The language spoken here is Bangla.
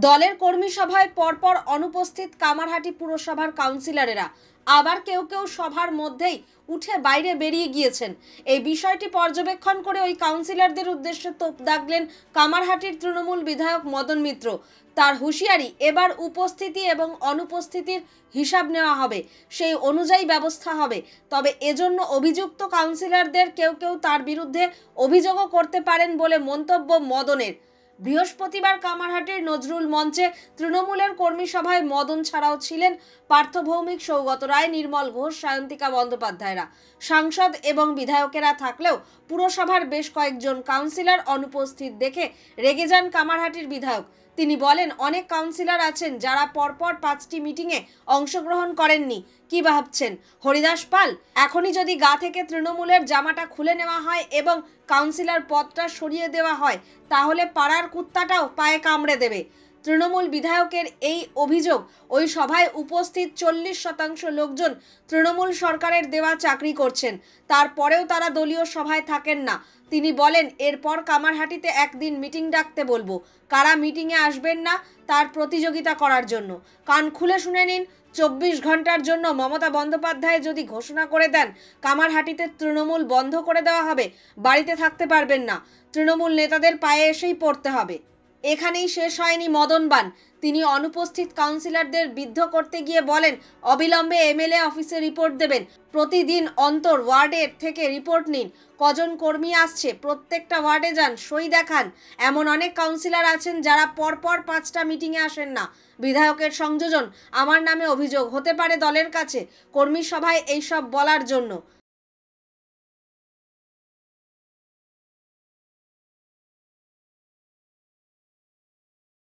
দলের কর্মী সভায় পরপর অনুপস্থিত কামারহাটি পুরসভার কাউন্সিলরেরা, আবার কেউ কেউ সভার মধ্যেই উঠে বাইরে বেরিয়ে গিয়েছেন। এই বিষয়টি পর্যবেক্ষণ করে ওই কাউন্সিলরদের উদ্দেশ্যে তোপ দাগলেন কামারহাটির তৃণমূল বিধায়ক মদন মিত্র। তার হুঁশিয়ারি, এবার উপস্থিতি এবং অনুপস্থিতির হিসাব নেওয়া হবে, সেই অনুযায়ী ব্যবস্থা হবে। তবে এজন্য অভিযুক্ত কাউন্সিলরদের কেউ কেউ তার বিরুদ্ধে অভিযোগও করতে পারেন বলে মন্তব্য মদনের। বৃহস্পতিবার কামারহাটির নজরুল মঞ্চে তৃণমূলের কর্মী সভায় মদন ছাড়াও ছিলেন পার্থ ভৌমিক, সৌগত রায়, নির্মল ঘোষ, সায়ন্তিকা বন্দ্যোপাধ্যায়রা। সাংসদ এবং বিধায়কেরা থাকলেও পুরসভার বেশ কয়েকজন কাউন্সিলর অনুপস্থিত দেখে রেগে যান কামারহাটির বিধায়ক। তিনি বলেন, অনেক কাউন্সিলর আছেন যারা পরপর 5টি মিটিংয়ে অংশগ্রহণ করেননি। কি ভাবছেন হরিদাস পাল? এখনই যদি গা থেকে তৃণমূলের জামাটা খুলে নেওয়া হয় এবং কাউন্সিলর পদটা সরিয়ে দেওয়া হয়, তাহলে পাড়ার কুত্তাটাও পায়ে কামড়ে দেবে। তৃণমূল বিধায়কের এই অভিযোগ। ওই সভায় উপস্থিত 40% লোকজন তৃণমূল সরকারের দেওয়া চাকরি করছেন, তারপরেও তারা দলীয় সভায় থাকেন না। তিনি বলেন, এরপর কামারহাটিতে একদিন মিটিং ডাকতে বলবো, কারা মিটিংয়ে আসবেন না তার প্রতিযোগিতা করার জন্য। কান খুলে শুনে নিন, 24 ঘন্টার জন্য মমতা বন্দ্যোপাধ্যায় যদি ঘোষণা করে দেন কামারহাটিতে তৃণমূল বন্ধ করে দেওয়া হবে, বাড়িতে থাকতে পারবেন না, তৃণমূল নেতাদের পায়ে এসেই পড়তে হবে। এখানেই শেষ হয়নি মদনবান। তিনি অনুপস্থিত কাউন্সিলরদের বিদ্ধ করতে গিয়ে বলেন, অবিলম্বে এমএলএ অফিসে রিপোর্ট দেবেন, প্রতিদিন অন্তর ওয়ার্ডের থেকে রিপোর্ট নিন, কজন কর্মী আসছে প্রত্যেকটা ওয়ার্ডে যান, সই দেখান। এমন অনেক কাউন্সিলর আছেন যারা পরপর 5টা মিটিংয়ে আসেন না। বিধায়কের সংযোজন, আমার নামে অভিযোগ হতে পারে দলের কাছে, কর্মী সভায় এইসব বলার জন্য।